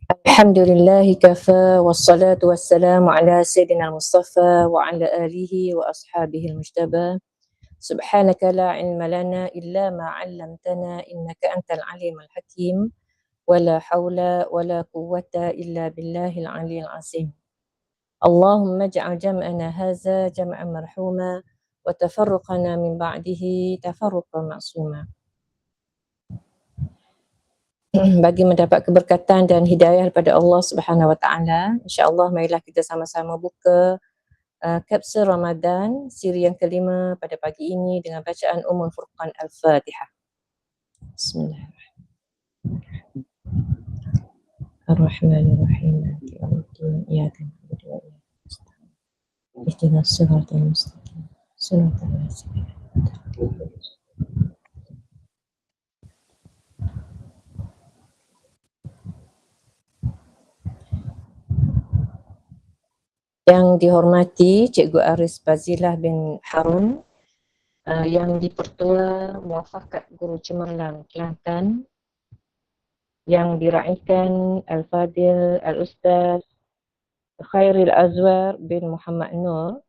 Alhamdulillahi kafa wassalatu wassalamu ala sayyidina al-Mustafa wa ala alihi wa ashabihi al-mujtaba. Subhanaka la ilma lana illa ma 'allamtana innaka antal alimul hakim wa la haula wa la quwwata illa billahil aliyyil azim. Allahumma ij'al jam'ana hadza jam'an marhuma wa tafarruqana min ba'dihi tafarruqan ma'suma. Bagi mendapat keberkatan dan hidayah daripada Allah Subhanahu Wa Taala, insya-Allah marilah kita sama-sama buka kapsul Ramadan siri yang kelima pada pagi ini dengan bacaan Ummul Furqan Al-Fatihah. Bismillahirrahmanirrahim. Ar-Rahmanir-Rahim. Iyyaka na'budu wa iyyaka nasta'in. Ihdinas siratal mustaqim. Siratal ladzina an'amta 'alaihim. Yang dihormati Cikgu Aris Bazilah bin Harun, yang di-Pertua Muafakat Guru Cemerlang Kelantan, yang diraihkan Al-Fadil Al-Ustaz Khairil Azwar bin Muhammad Nur,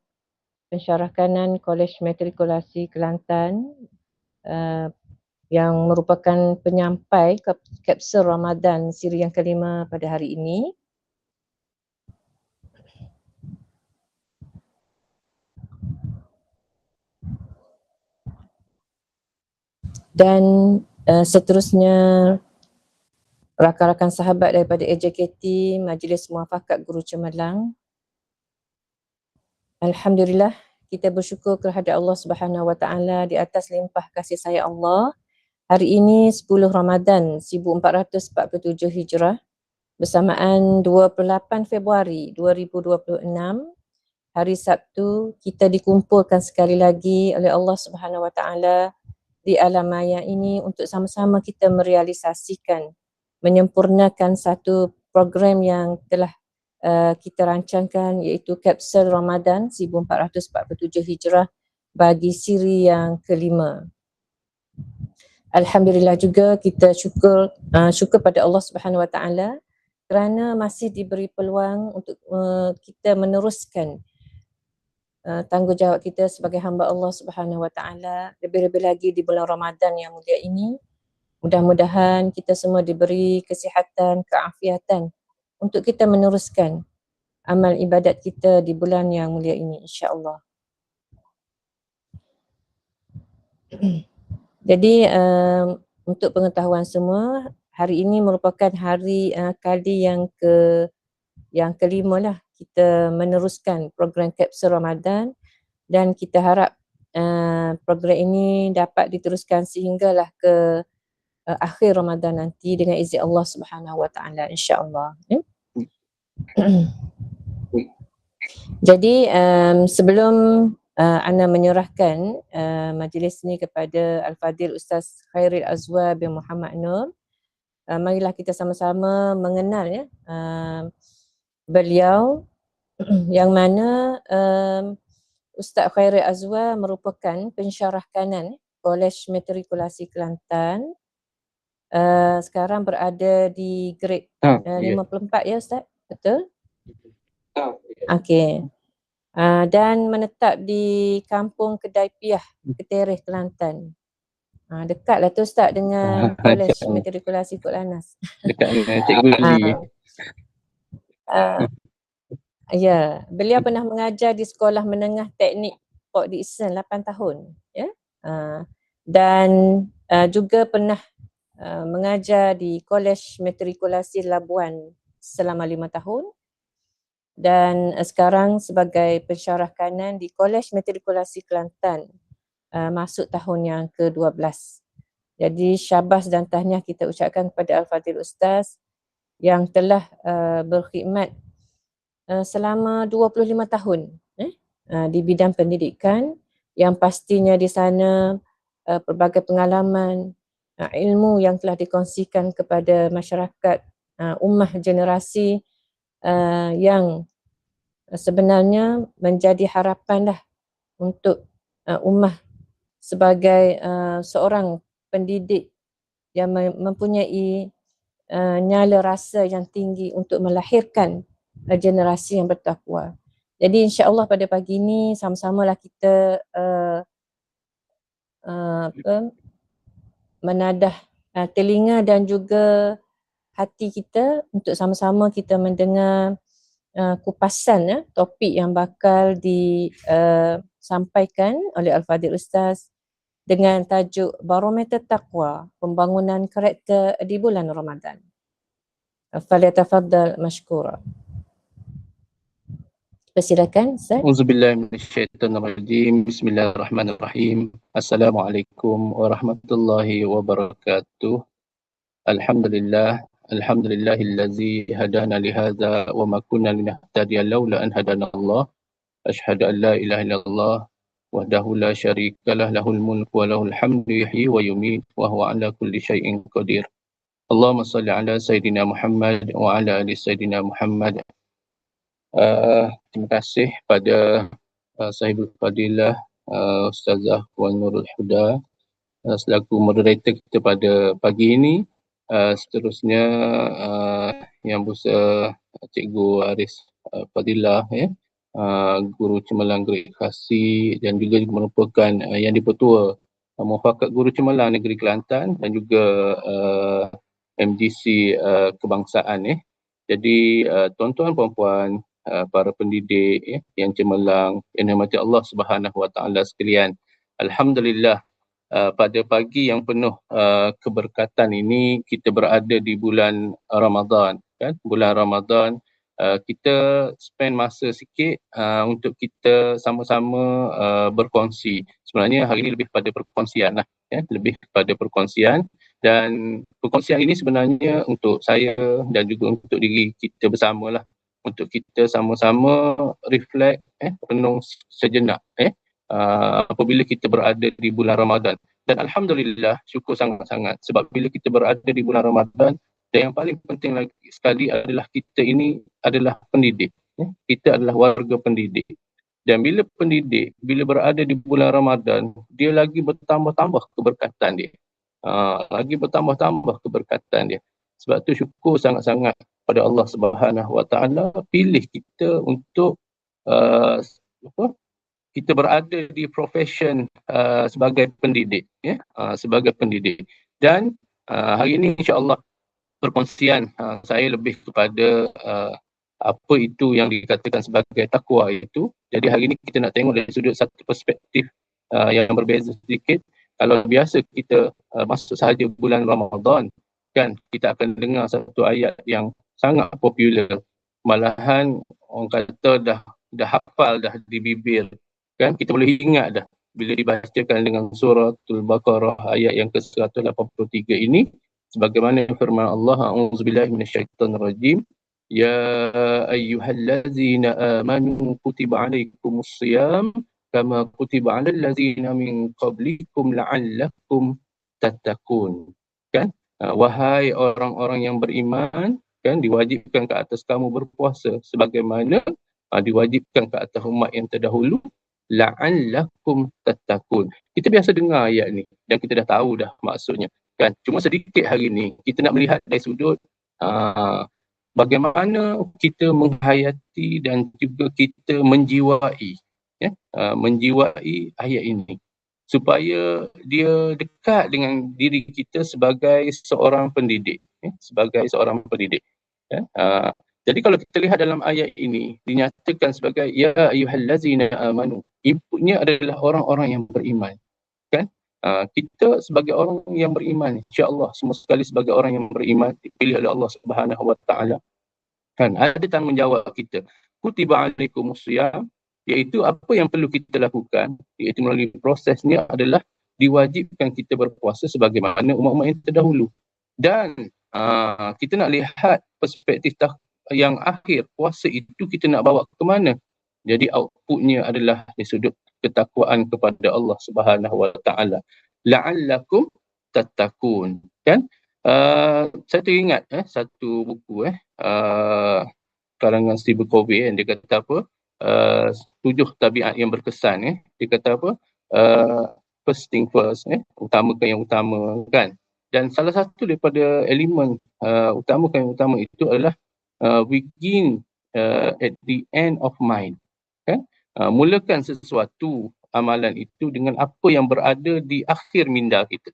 pensyarah kanan Kolej Matrikulasi Kelantan, yang merupakan penyampai kapsul Ramadan siri yang kelima pada hari ini. Dan seterusnya rakan-rakan sahabat daripada AJKT Majlis Muafakat Guru Cemerlang. Alhamdulillah, kita bersyukur kehadrat Allah Subhanahu Wa Taala di atas limpah kasih sayang Allah. Hari ini 10 Ramadan 1447 Hijrah bersamaan 28 Februari 2026, hari Sabtu, kita dikumpulkan sekali lagi oleh Allah Subhanahu Wa Taala di alam maya ini untuk sama-sama kita merealisasikan, menyempurnakan satu program yang telah kita rancangkan, iaitu kapsul Ramadan 1447 Hijrah bagi siri yang kelima. Alhamdulillah juga kita syukur pada Allah Subhanahu Wa Taala kerana masih diberi peluang untuk kita meneruskan tanggungjawab kita sebagai hamba Allah Subhanahu Wa Taala, lebih-lebih lagi di bulan Ramadan yang mulia ini. Mudah-mudahan kita semua diberi kesihatan, keafiatan untuk kita meneruskan amal ibadat kita di bulan yang mulia ini, insya-Allah. Jadi untuk pengetahuan semua, hari ini merupakan hari kali yang kelima lah kita meneruskan program kapsul Ramadan, dan kita harap program ini dapat diteruskan sehinggalah ke akhir Ramadan nanti dengan izin Allah Subhanahu Wa Taala, insya-Allah. Jadi sebelum Ana menyerahkan majlis ini kepada Al-Fadil Ustaz Khairil Azwar bin Muhammad Nur, marilah kita sama-sama mengenal beliau, yang mana Ustaz Khairil Azwar merupakan pensyarah kanan Kolej Matrikulasi Kelantan. Sekarang berada di grade 54 ya Ustaz? Betul? Okey. Dan menetap di Kampung Kedai Piah, Ketereh, Kelantan. Dekatlah tu Ustaz dengan Kolej Matrikulasi Kod Lanas. Dekat dengan Cikgu Lee. Ya, beliau pernah mengajar di Sekolah Menengah Teknik Port Dickson 8 tahun, ya. Dan juga pernah mengajar di Kolej Matrikulasi Labuan selama 5 tahun, dan sekarang sebagai pensyarah kanan di Kolej Matrikulasi Kelantan, masuk tahun yang ke-12. Jadi syabas dan tahniah kita ucapkan kepada Al-Fadil Ustaz yang telah berkhidmat selama 25 tahun di bidang pendidikan, yang pastinya di sana pelbagai pengalaman, ilmu yang telah dikongsikan kepada masyarakat, ummah generasi yang sebenarnya menjadi harapan dah untuk ummah sebagai seorang pendidik yang mempunyai nyala rasa yang tinggi untuk melahirkan generasi yang bertakwa. Jadi insya-Allah pada pagi ini sama-samalah kita menadah telinga dan juga hati kita untuk sama-sama kita mendengar kupasan topik yang bakal disampaikan oleh Al-Fadhil Ustaz dengan tajuk Barometer Taqwa, Pembangunan Karakter di Bulan Ramadan. Falyatafaddal mashkura. Persilakan Ustaz. Auzubillahi minasyaitonirrajim. Bismillahirrahmanirrahim. Assalamualaikum warahmatullahi wabarakatuh. Alhamdulillah. Alhamdulillahillazi hadana lihadza wa ma kunna linahtadiya laula an hadana Allah. Asyhadu an la ilaha illallah wahdahu la syarikalah lahul mulku wa lahul hamdu yuhyi wa yumiit wa huwa ala kulli syai'in qadir. Allahumma shalli ala sayidina Muhammad wa ala ali sayidina Muhammad. Terima kasih pada Sahibul Fadilah Ustazah Puan Nurul Huda selaku moderator kita pada pagi ini. Seterusnya Yang Besar Cikgu Aris Fadilah, Guru Cemerlang Negeri Khasi, dan juga merupakan Yang di-Pertua Mufakat Guru Cemerlang Negeri Kelantan dan juga MGC Kebangsaan. Jadi tuan-tuan puan-puan, para pendidik yang cemerlang, yang dirahmati Allah Subhanahu Wa Taala sekalian. Alhamdulillah, pada pagi yang penuh keberkatan ini kita berada di bulan Ramadan, kan? Bulan Ramadan, kita spend masa sikit untuk kita sama-sama berkongsi. Sebenarnya hari ini lebih pada perkongsian lah, lebih kepada perkongsian, dan perkongsian ini sebenarnya untuk saya dan juga untuk diri kita bersamalah, untuk kita sama-sama reflect, renung sejenak apabila kita berada di bulan Ramadan. Dan Alhamdulillah, syukur sangat-sangat sebab bila kita berada di bulan Ramadan, dan yang paling penting lagi sekali adalah kita ini adalah pendidik. Kita adalah warga pendidik. Dan bila pendidik, bila berada di bulan Ramadan, dia lagi bertambah-tambah keberkatan dia. Lagi bertambah-tambah keberkatan dia. Sebab tu syukur sangat-sangat pada Allah Subhanahu Wa Taala pilih kita untuk kita berada di profession sebagai pendidik, sebagai pendidik. Dan hari ini insya-Allah perkongsian saya lebih kepada apa itu yang dikatakan sebagai takwa itu. Jadi hari ini kita nak tengok dari sudut satu perspektif yang berbeza sedikit. Kalau biasa kita masuk sahaja bulan Ramadan, kan, kita akan dengar satu ayat yang sangat popular, malahan orang kata dah hafal dah di bibir, kan, kita boleh ingat dah bila dibacakan dengan suratul Baqarah ayat yang ke-183 ini, sebagaimana firman Allah, a'udzubillahi minasyaitonirrajim, ya ayyuhallazina amanu kutiba alaikumusshiyam kama kutiba alal ladzina min qablikum la'allakum tattaqun. Kan, wahai orang-orang yang beriman, kan, diwajibkan ke atas kamu berpuasa sebagaimana diwajibkan ke atas umat yang terdahulu, la'allakum tattaqun. Kita biasa dengar ayat ni dan kita dah tahu dah maksudnya, kan. Cuma sedikit hari ni kita nak melihat dari sudut bagaimana kita menghayati dan juga kita menjiwai, menjiwai ayat ini supaya dia dekat dengan diri kita sebagai seorang pendidik, sebagai seorang pendidik. Jadi kalau kita lihat dalam ayat ini dinyatakan sebagai ya ayyuhallazina amanu, inputnya adalah orang-orang yang beriman, kan. Kita sebagai orang yang beriman, insya-Allah semua sekali sebagai orang yang beriman dipilih oleh Allah Subhanahu Wa Taala, kan, ada tanggungjawab kita. Kutiba alaikumusshiyam, iaitu apa yang perlu kita lakukan, iaitu melalui prosesnya adalah diwajibkan kita berpuasa sebagaimana umat-umat yang terdahulu. Dan kita nak lihat perspektif yang akhir, puasa itu kita nak bawa ke mana. Jadi outputnya adalah dari sudut ketakwaan kepada Allah Subhanahu Wa Taala. La'allakum tattaqun, kan. Saya teringat satu buku karangan Stephen Covey, dia kata apa, 7 tabiat yang berkesan. Dia kata apa, first thing first, utamakan yang utama, kan. Dan salah satu daripada elemen kami utama itu adalah begin at the end of mind. Kan? Mulakan sesuatu amalan itu dengan apa yang berada di akhir minda kita.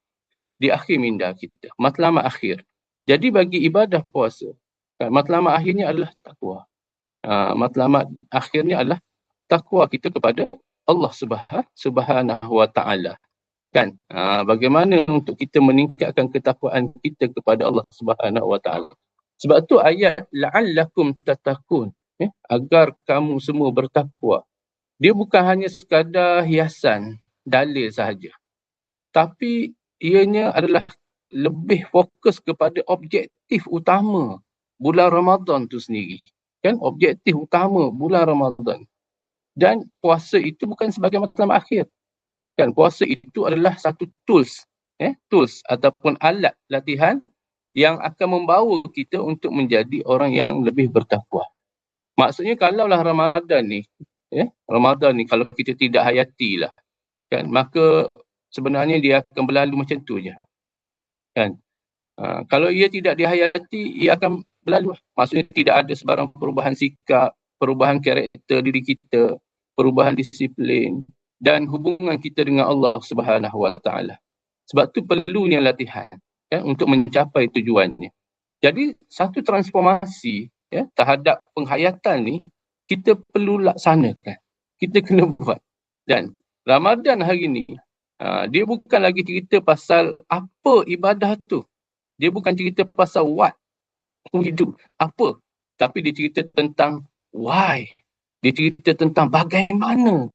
Di akhir minda kita. Matlamat akhir. Jadi bagi ibadah puasa, kan, matlamat akhirnya adalah takwa. Matlamat akhirnya adalah takwa kita kepada Allah Subhanahu wa Ta'ala. Kan? Bagaimana untuk kita meningkatkan ketakwaan kita kepada Allah Subhanahu wa Ta'ala. Sebab tu ayat la'allakum tattaqun, agar kamu semua bertakwa. Dia bukan hanya sekadar hiasan dalil sahaja. Tapi ianya adalah lebih fokus kepada objektif utama bulan Ramadan tu sendiri. Kan? Objektif utama bulan Ramadan. Dan puasa itu bukan sebagai matlamat akhir. Kan, puasa itu adalah satu tools ataupun alat latihan yang akan membawa kita untuk menjadi orang yang lebih bertakwa. Maksudnya kalaulah Ramadan ni kalau kita tidak hayatilah, kan, maka sebenarnya dia akan berlalu macam tu je. Kan? Kalau ia tidak dihayati, ia akan berlalu. Maksudnya tidak ada sebarang perubahan sikap, perubahan karakter diri kita, perubahan disiplin dan hubungan kita dengan Allah Subhanahu wa Ta'ala. Sebab tu perlunya latihan, kan, untuk mencapai tujuannya. Jadi satu transformasi terhadap penghayatan ni kita perlu laksanakan. Kita kena buat. Dan Ramadan hari ni dia bukan lagi cerita pasal apa ibadah tu. Dia bukan cerita pasal what we do, apa. Tapi dia cerita tentang why. Dia cerita tentang bagaimana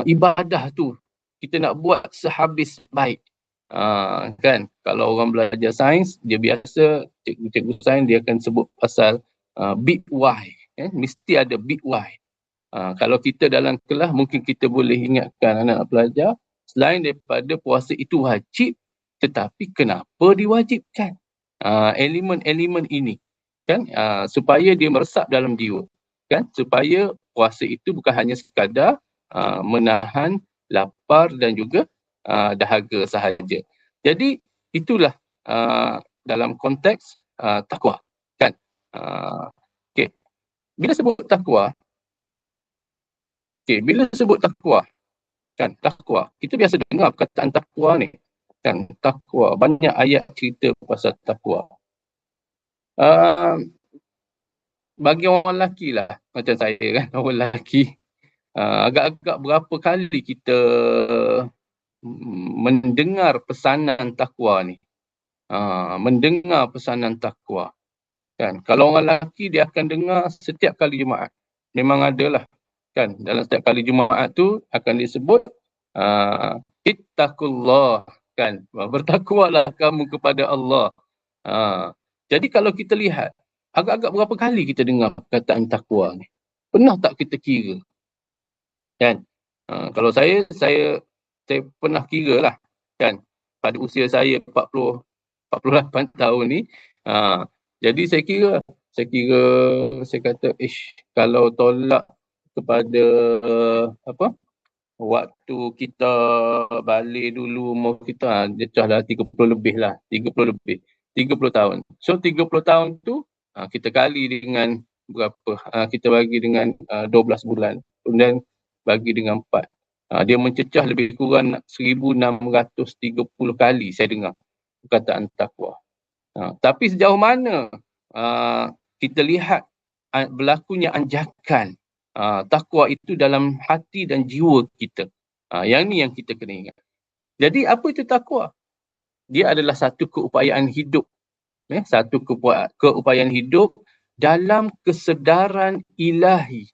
ibadah tu kita nak buat sehabis baik. Kan, kalau orang belajar sains, dia biasa cikgu sains dia akan sebut pasal big why. Mesti ada big why. Kalau kita dalam kelas mungkin kita boleh ingatkan anak pelajar, selain daripada puasa itu wajib, tetapi kenapa diwajibkan? Elemen-elemen ini, kan, supaya dia meresap dalam jiwa, kan, supaya puasa itu bukan hanya sekadar menahan lapar dan juga dahaga sahaja. Jadi itulah dalam konteks takwa, kan. Okey. Bila sebut takwa, kan, takwa, kita biasa dengar perkataan takwa ni, kan, takwa, banyak ayat cerita pasal takwa. Bagi orang lelaki lah, macam saya kan, orang lelaki, agak-agak berapa kali kita mendengar pesanan takwa ni. Mendengar pesanan takwa. Kan? Kalau orang lelaki dia akan dengar setiap kali Jumaat. Memang adalah. Kan? Dalam setiap kali Jumaat tu akan disebut ittaqullah. Kan? Bertakwalah kamu kepada Allah. Jadi kalau kita lihat, agak-agak berapa kali kita dengar perkataan takwa ni? Pernah tak kita kira? Kan? Kalau saya pernah kira lah, kan, pada usia saya 48 tahun ni. Jadi saya kata kalau tolak kepada waktu kita balik dulu umur kita, dia dah 30 tahun. So 30 tahun tu kita kali dengan berapa? Kita bagi dengan 12 bulan. Kemudian bagi dengan 4. Dia mencecah lebih kurang 1630 kali saya dengar perkataan takwa. Tapi sejauh mana kita lihat berlakunya anjakan takwa itu dalam hati dan jiwa kita. Yang ni yang kita kena ingat. Jadi apa itu takwa? Dia adalah satu keupayaan hidup. Satu keupayaan hidup dalam kesedaran ilahi.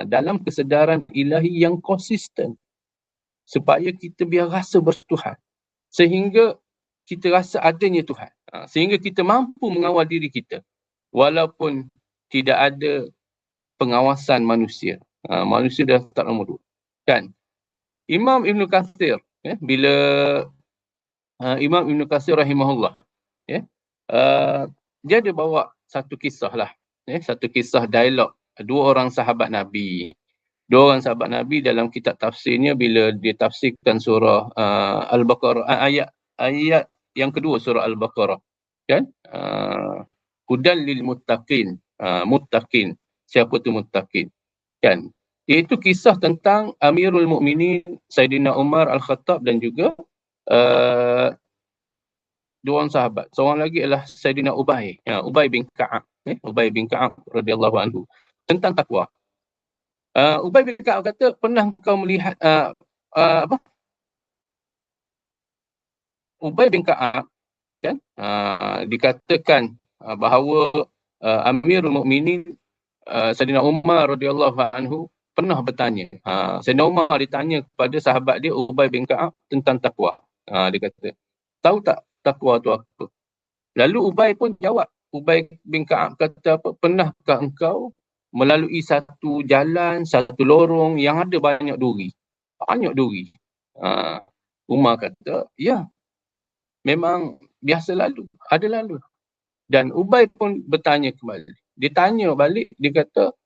Dalam kesedaran ilahi yang konsisten. Supaya kita biar rasa bertuhan. Sehingga kita rasa adanya Tuhan. Sehingga kita mampu mengawal diri kita. Walaupun tidak ada pengawasan manusia. Manusia dah tak nombor 2. Kan? Imam Ibn Kathir, bila Imam Ibn Kathir rahimahullah, dia ada bawa satu kisah lah. Satu kisah dialog dua orang sahabat Nabi. Dua orang sahabat Nabi dalam kitab tafsirnya bila dia tafsirkan surah Al-Baqarah, ayat yang kedua surah Al-Baqarah. Kan? Hudan lil muttaqin. Muttaqin. Siapa tu muttaqin? Kan? Iaitu kisah tentang Amirul Mukminin Saidina Umar Al-Khattab dan juga dua orang sahabat. Seorang lagi adalah Saidina Ubay. Ubay bin Ka'ab. Ubay bin Ka'ab radhiyallahu anhu. Tentang takwa. Ubay bin Ka'ab kata, pernah kau melihat apa? Ubay bin Ka'ab kan dikatakan bahawa Amirul Mukminin Saidina Umar radhiyallahu anhu pernah bertanya. Saidina Umar ditanya kepada sahabat dia Ubay bin Ka'ab tentang takwa. Dia kata, tahu tak takwa tu apa? Lalu Ubay pun jawab. Ubay bin Ka'ab kata apa? Pernahkah engkau melalui satu jalan, satu lorong yang ada banyak duri? Banyak duri. Umar kata, ya, memang biasa lalu, ada lalu. Dan Ubay pun bertanya kembali. Dia tanya balik, dia kata,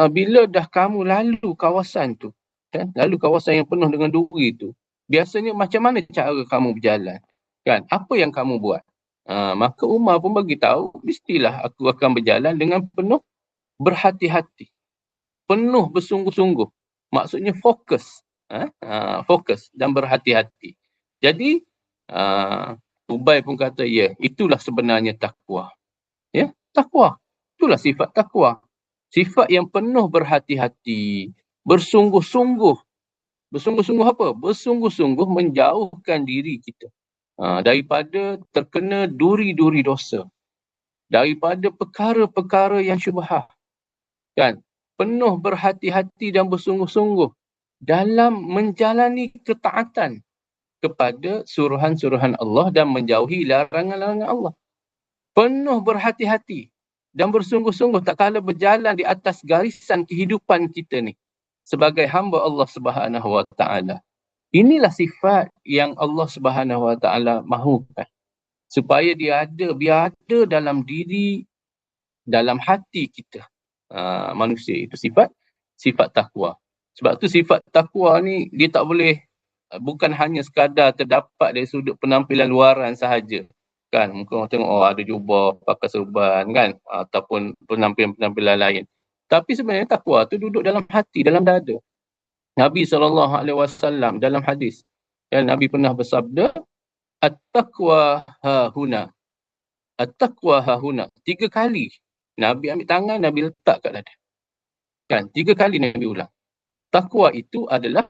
bila dah kamu lalu kawasan tu, kan? Lalu kawasan yang penuh dengan duri tu, biasanya macam mana cara kamu berjalan? Kan? Apa yang kamu buat? Maka Umar pun bagi tahu, mestilah aku akan berjalan dengan penuh berhati-hati. Penuh bersungguh-sungguh. Maksudnya fokus. Fokus dan berhati-hati. Jadi, Ubay pun kata, ya, itulah sebenarnya takwa. Ya, takwa. Itulah sifat takwa. Sifat yang penuh berhati-hati, bersungguh-sungguh. Bersungguh-sungguh apa? Bersungguh-sungguh menjauhkan diri kita daripada terkena duri-duri dosa. Daripada perkara-perkara yang syubhah. Kan? Penuh berhati-hati dan bersungguh-sungguh dalam menjalani ketaatan kepada suruhan-suruhan Allah dan menjauhi larangan-larangan Allah. Penuh berhati-hati dan bersungguh-sungguh tak kala berjalan di atas garisan kehidupan kita ni sebagai hamba Allah Subhanahu Wa Taala. Inilah sifat yang Allah Subhanahu Wa Taala mahukan supaya dia ada, biar ada dalam diri, dalam hati kita manusia. Itu sifat takwa. Sebab tu sifat takwa ni dia tak boleh bukan hanya sekadar terdapat dari sudut penampilan luaran sahaja. Kan, mungkin orang tengok ada jubah, pakai serban kan, ataupun penampilan-penampilan lain. Tapi sebenarnya takwa tu duduk dalam hati, dalam dada. Nabi SAW dalam hadis, Nabi pernah bersabda, at-taqwa hahuna. At-taqwa hahuna. 3 kali. Nabi ambil tangan, Nabi letak kat dada. Kan, 3 kali Nabi ulang. Takwa itu adalah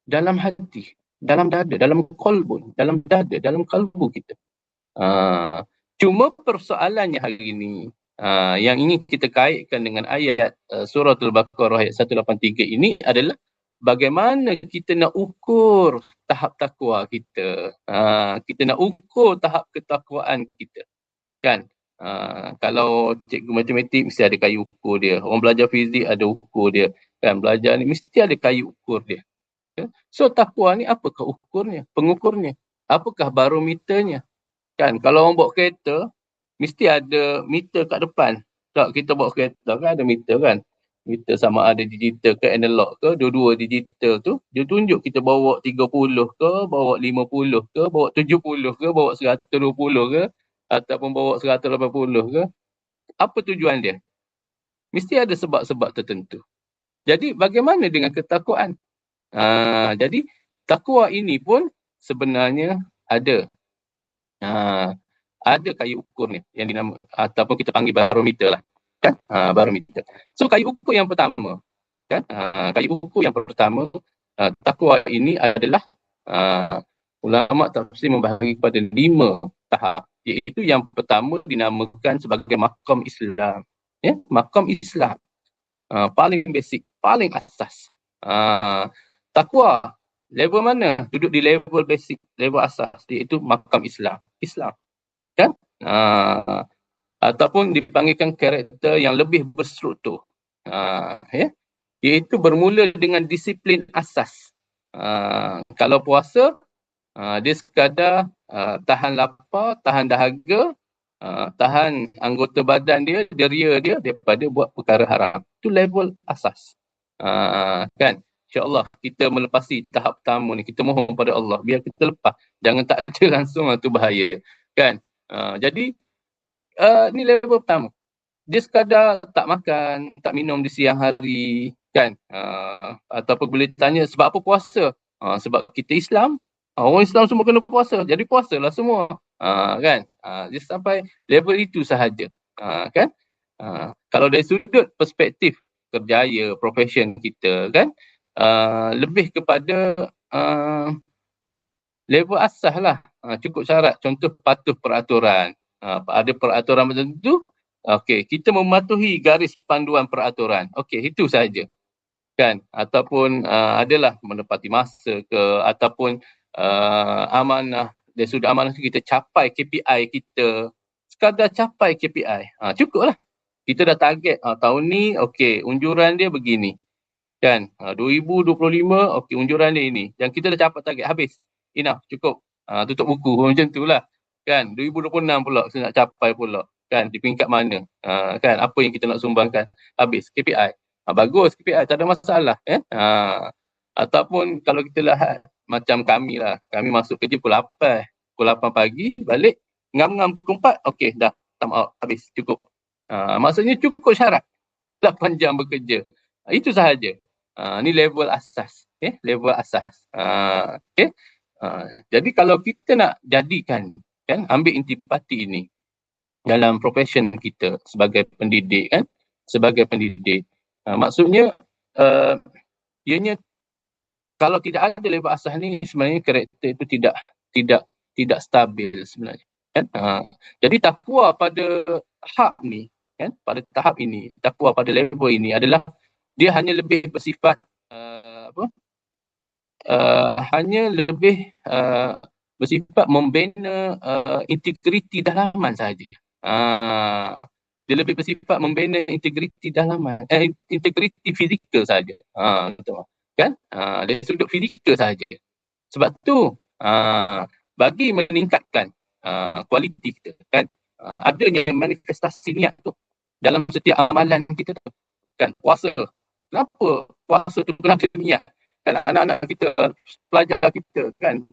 dalam hati, dalam dada, dalam qalbun, dalam dada, dalam kalbu kita. Cuma persoalannya hari ini, yang ingin kita kaitkan dengan ayat surah Al-Baqarah ayat 183 ini adalah bagaimana kita nak ukur tahap takwa kita. Kita nak ukur tahap ketakwaan kita. Kan? Kalau cikgu matematik mesti ada kayu ukur dia. Orang belajar fizik ada ukur dia. Kan? Belajar ni mesti ada kayu ukur dia. So takwa ni apakah ukurnya, pengukurnya? Apakah barometernya? Kan, kalau orang bawa kereta, mesti ada meter kat depan. Tak, kita bawa kereta kan ada meter kan. Meter sama ada digital ke analog ke, dua-dua digital tu, dia tunjuk kita bawa 30 ke, bawa 50 ke, bawa 70 ke, bawa 120 ke, ataupun bawa 180 ke. Apa tujuan dia? Mesti ada sebab-sebab tertentu. Jadi bagaimana dengan ketakwaan? Jadi takwa ini pun sebenarnya ada kayu ukur ni yang dinamakan ataupun kita panggil barometer lah, kan? Barometer. So kayu ukur yang pertama, kan? Kayu ukur yang pertama, takwa ini adalah ulama tafsir membahagi kepada 5 tahap, iaitu yang pertama dinamakan sebagai maqam Islam. Ya, maqam Islam. Paling basic, paling asas. Takwa level mana? Duduk di level basic, level asas, iaitu maqam Islam. Kan? Ataupun dipanggilkan karakter yang lebih berstruktur. Ya? Iaitu bermula dengan disiplin asas. Kalau puasa, dia sekadar tahan lapar, tahan dahaga, tahan anggota badan dia ria dia daripada buat perkara haram. Itu level asas. Kan? InsyaAllah kita melepasi tahap pertama ni. Kita mohon pada Allah biar kita lepas. Jangan tak ada langsung, tu bahaya. Kan? Jadi ni level pertama. Dia sekadar tak makan, tak minum di siang hari, kan? Ataupun boleh tanya sebab apa puasa? Sebab kita Islam, orang Islam semua kena puasa, jadi puasalah semua. Kan? Dia sampai level itu sahaja. Kan? Kalau dari sudut perspektif kerjaya, profession kita, kan? Lebih kepada level asas lah. Cukup syarat, contoh patuh peraturan. Ada peraturan tertentu, okey, kita mematuhi garis panduan peraturan. Okey, itu saja. Kan? Ataupun adalah menepati masa ke, ataupun amanah, dari sudut amanah kita capai KPI kita. Sekadar capai KPI. Cukup lah. Kita dah target tahun ni, okey, unjuran dia begini. Kan? 2025, okey, unjuran dia ini. Dan kita dah capai target, habis. Enough, cukup. Tutup buku macam tu lah. Kan? 2026 pula kita nak capai pula. Kan? Di peringkat mana? Kan? Apa yang kita nak sumbangkan? Habis, KPI. Bagus KPI, tak ada masalah. Ataupun kalau kita lihat macam kami lah. Kami masuk kerja pukul 8. Pukul 8 pagi, balik. Ngam-ngam pukul 4, okey, dah. Time out, habis, cukup. Maksudnya cukup syarat. 8 jam bekerja. Itu sahaja. Ni level asas. Level asas. Okay. Jadi kalau kita nak jadikan, kan, ambil intipati ini dalam profession kita sebagai pendidik, kan, sebagai pendidik, maksudnya ianya kalau tidak ada level asas ni, sebenarnya karakter itu tidak stabil sebenarnya, kan. Jadi takwa pada tahap ni, kan, pada tahap ini, takwa pada level ini adalah dia hanya lebih bersifat hanya lebih bersifat membina integriti dalaman sahaja. Dia lebih bersifat membina integriti dalaman, integriti fizikal sahaja. Kan? Dari sudut fizikal sahaja. Sebab tu bagi meningkatkan kualiti kita, kan, adanya manifestasi niat tu dalam setiap amalan kita tu. Kan, puasa. Kenapa puasa tu kena ada niat? Kan anak-anak kita, pelajar kita, kan,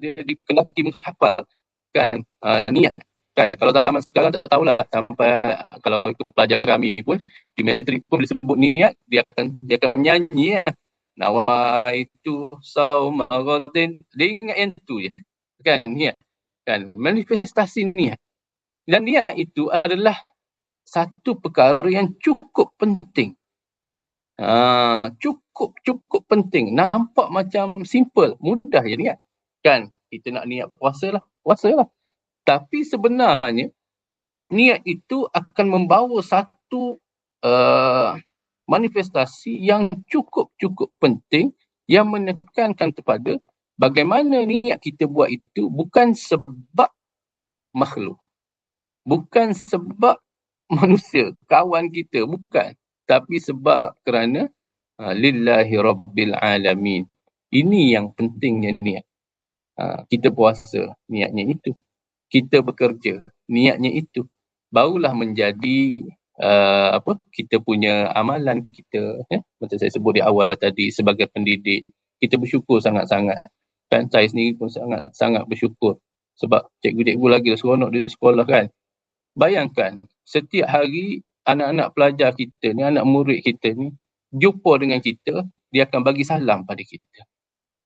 dia dikenaki menghafal, kan, niat. Kan, kalau zaman sekarang tak tahulah, sampai kalau ikut pelajar kami pun di matrik pun disebut niat, dia akan menyanyi ya. Nawaitu saum ghadin, dia ingat yang tu je. Kan, niat. Kan, manifestasi niat. Dan niat itu adalah satu perkara yang cukup penting. Cukup penting. Nampak macam simple, mudah je niat. Kan, kita nak niat puasalah. Tapi sebenarnya niat itu akan membawa satu manifestasi yang cukup penting yang menekankan kepada bagaimana niat kita buat itu bukan sebab makhluk. Bukan sebab manusia, kawan kita, bukan. Tapi sebab kerana lillahi rabbil alamin. Ini yang pentingnya niat. Kita puasa, niatnya itu. Kita bekerja, niatnya itu. Barulah menjadi kita punya amalan kita. Macam saya sebut di awal tadi, sebagai pendidik, kita bersyukur sangat-sangat. Kan, saya sendiri pun sangat bersyukur. Sebab cikgu-cikgu lagi seronok di sekolah, kan. Bayangkan, setiap hari anak-anak pelajar kita ni, anak murid kita ni, jumpa dengan kita, dia akan bagi salam pada kita.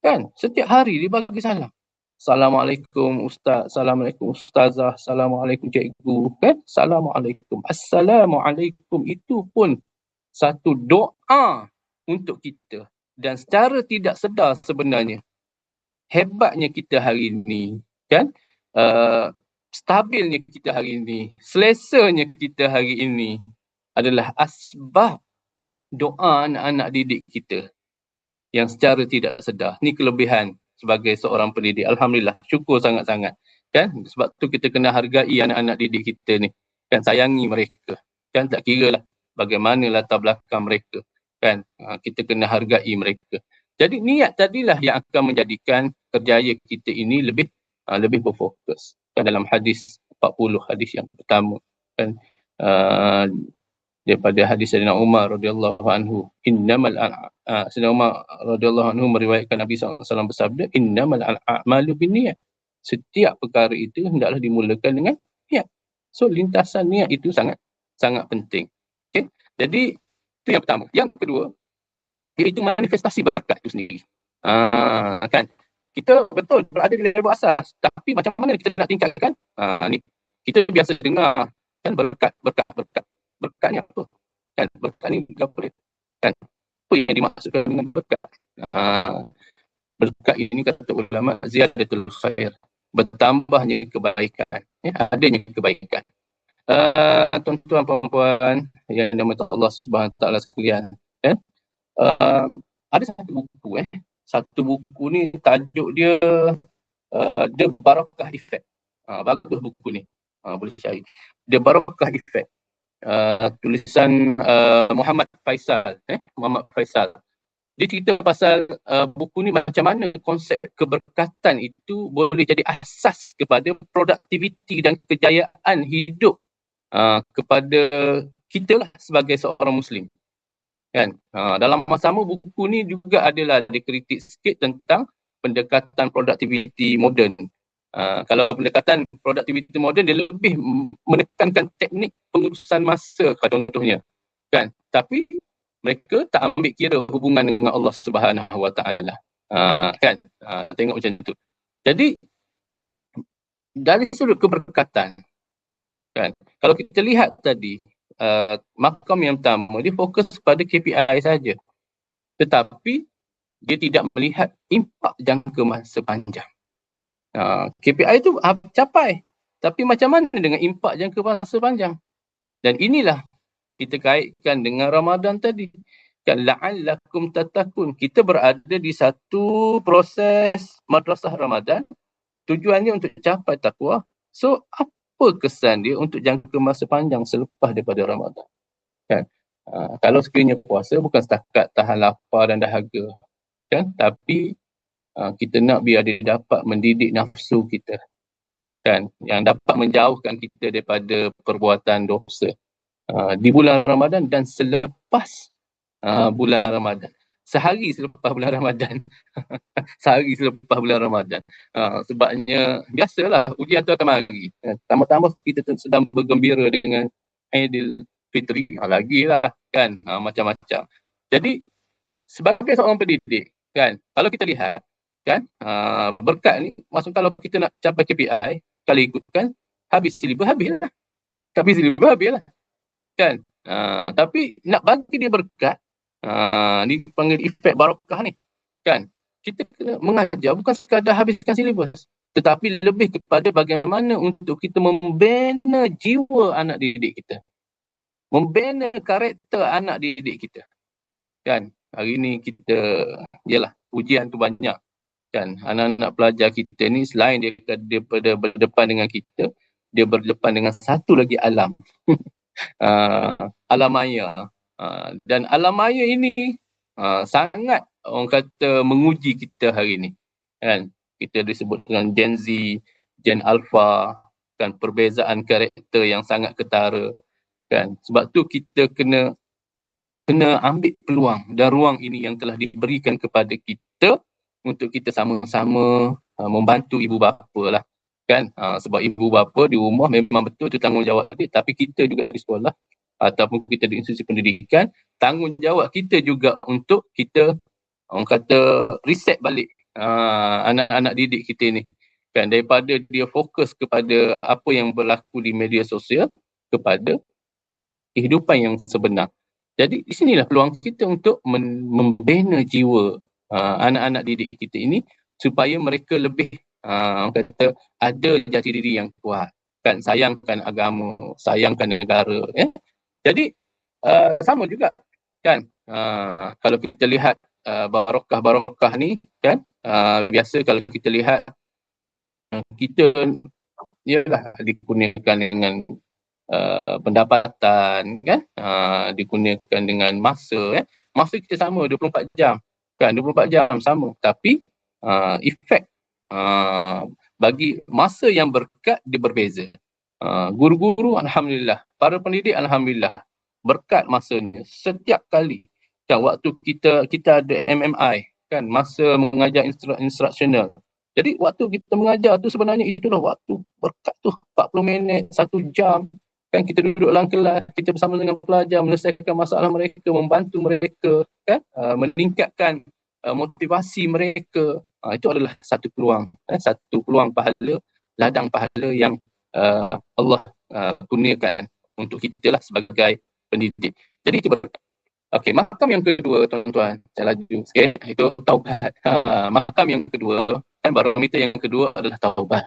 Kan? Setiap hari dia bagi salam. Assalamualaikum Ustaz, Assalamualaikum Ustazah, Assalamualaikum Cikgu. Kan? Assalamualaikum. Assalamualaikum itu pun satu doa untuk kita. Dan secara tidak sedar sebenarnya, hebatnya kita hari ini, kan? Stabilnya kita hari ini, selesanya kita hari ini adalah asbab doa anak-anak didik kita yang secara tidak sedar. Ni kelebihan sebagai seorang pendidik. Alhamdulillah, syukur sangat-sangat. Kan? Sebab tu kita kena hargai anak-anak didik kita ni. Kan, sayangi mereka. Kan, tak kira lah bagaimana latar belakang mereka. Kan, kita kena hargai mereka. Jadi niat tadilah yang akan menjadikan kerjaya kita ini lebih berfokus. Kan, dalam hadis 40, hadis yang pertama, kan, daripada hadis Sayyidina Umar radhiyallahu anhu, Sayyidina Umar radhiyallahu anhu meriwayatkan Nabi SAW bersabda, innamal a'malu binniyat. Setiap perkara itu hendaklah dimulakan dengan niat. So lintasan niat itu sangat penting. Okay? Jadi itu yang pertama. Yang kedua, iaitu manifestasi berkat itu sendiri. Kan? Kita betul berada di level asas, tapi macam mana kita nak tingkatkan? Ni kita biasa dengar kan berkat. Berkat ni apa? Kan berkat ni apa dia? Kan apa yang dimaksudkan dengan berkat? Berkat ini kata ulama ziyadatul khair, bertambahnya kebaikan, adanya kebaikan. Tuan-tuan puan-puan yang dirahmati Allah Subhanahu Wa Taala sekalian, ada satu buku ni tajuk dia The Barakah Effect. Bagus buku ni, boleh cari. The Barakah Effect, tulisan Muhammad Faisal. Dia cerita pasal buku ni macam mana konsep keberkatan itu boleh jadi asas kepada produktiviti dan kejayaan hidup kepada kita lah sebagai seorang Muslim. Kan? Dalam masa sama buku ni juga adalah dikritik sikit tentang pendekatan produktiviti moden. Kalau pendekatan produktiviti moden dia lebih menekankan teknik pengurusan masa contohnya. Kan? Tapi mereka tak ambil kira hubungan dengan Allah Subhanahu Wa Taala. Kan? Tengok macam tu. Jadi dari sudut keberkatan, kan? Kalau kita lihat tadi makam yang pertama dia fokus pada KPI saja, tetapi dia tidak melihat impak jangka masa panjang. KPI itu capai, tapi macam mana dengan impak jangka masa panjang? Dan inilah kita kaitkan dengan Ramadan tadi. Kan la'allakum tattaqun. Kita berada di satu proses madrasah Ramadan, tujuannya untuk capai takwa. So apa kesan dia untuk jangka masa panjang selepas daripada Ramadan? Kan? Kalau sekiranya puasa bukan setakat tahan lapar dan dahaga, kan? Tapi kita nak biar dia dapat mendidik nafsu kita, kan? Yang dapat menjauhkan kita daripada perbuatan dosa di bulan Ramadan dan selepas bulan Ramadan. Sehari selepas bulan Ramadan. Sehari selepas bulan Ramadan. Sebabnya biasalah ujian tu akan mari. Tambah-tambah kita sedang bergembira dengan Aidil Fitri. Lagi lah kan, macam-macam. Jadi sebagai seorang pendidik, kan, kalau kita lihat, kan, berkat ni, maksud kalau kita nak capai KPI, kalau ikutkan, habis silibus habislah. Habis silibus habislah. Kan? Tapi nak bagi dia berkat, ni panggil efek barakah ni. Kan? Kita kena mengajar bukan sekadar habiskan silibus, tetapi lebih kepada bagaimana untuk kita membina jiwa anak didik kita. Membina karakter anak didik kita. Kan? Hari ni kita, yalah, ujian tu banyak. Kan? Anak-anak pelajar kita ni selain daripada berdepan dengan kita, dia berdepan dengan satu lagi alam. Alam maya. Dan alam maya ini sangat orang kata menguji kita hari ini, kan? Kita disebut dengan Gen Z, Gen Alpha, kan, perbezaan karakter yang sangat ketara, kan? Sebab tu kita kena ambil peluang dan ruang ini yang telah diberikan kepada kita untuk kita sama-sama membantu ibu bapa lah, kan? Sebab ibu bapa di rumah memang betul tu tanggungjawab dia, tapi kita juga di sekolah ataupun kita di institusi pendidikan, tanggungjawab kita juga untuk kita, orang kata, reset balik anak-anak didik kita ni, kan, daripada dia fokus kepada apa yang berlaku di media sosial kepada kehidupan yang sebenar. Jadi di sinilah peluang kita untuk membina jiwa anak-anak didik kita ini supaya mereka lebih orang kata ada jati diri yang kuat, kan, sayangkan agama, sayangkan negara, ya. Jadi sama juga, kan, kalau kita lihat barakah ni, kan, biasa kalau kita lihat kita ialah dikurniakan dengan pendapatan, kan, dikurniakan dengan masa, masa kita sama 24 jam, kan, 24 jam sama, tapi efek bagi masa yang berkat dia berbeza. Guru-guru alhamdulillah, para pendidik alhamdulillah, berkat masanya. Setiap kali kan waktu kita ada MMI kan, masa mengajar instruksional. Jadi waktu kita mengajar tu sebenarnya itulah waktu berkat tu, 40 minit, 1 jam. Kan kita duduk dalam kelas, kita bersama dengan pelajar menyelesaikan masalah mereka, membantu mereka, kan, meningkatkan motivasi mereka. Itu adalah satu peluang, satu peluang pahala, ladang pahala yang Allah kurniakan untuk kita lah sebagai pendidik. Jadi itu berkat. Okey, makam yang kedua tuan-tuan, saya laju sikit, itu taubat. Makam yang kedua, kan barometer yang kedua adalah taubat.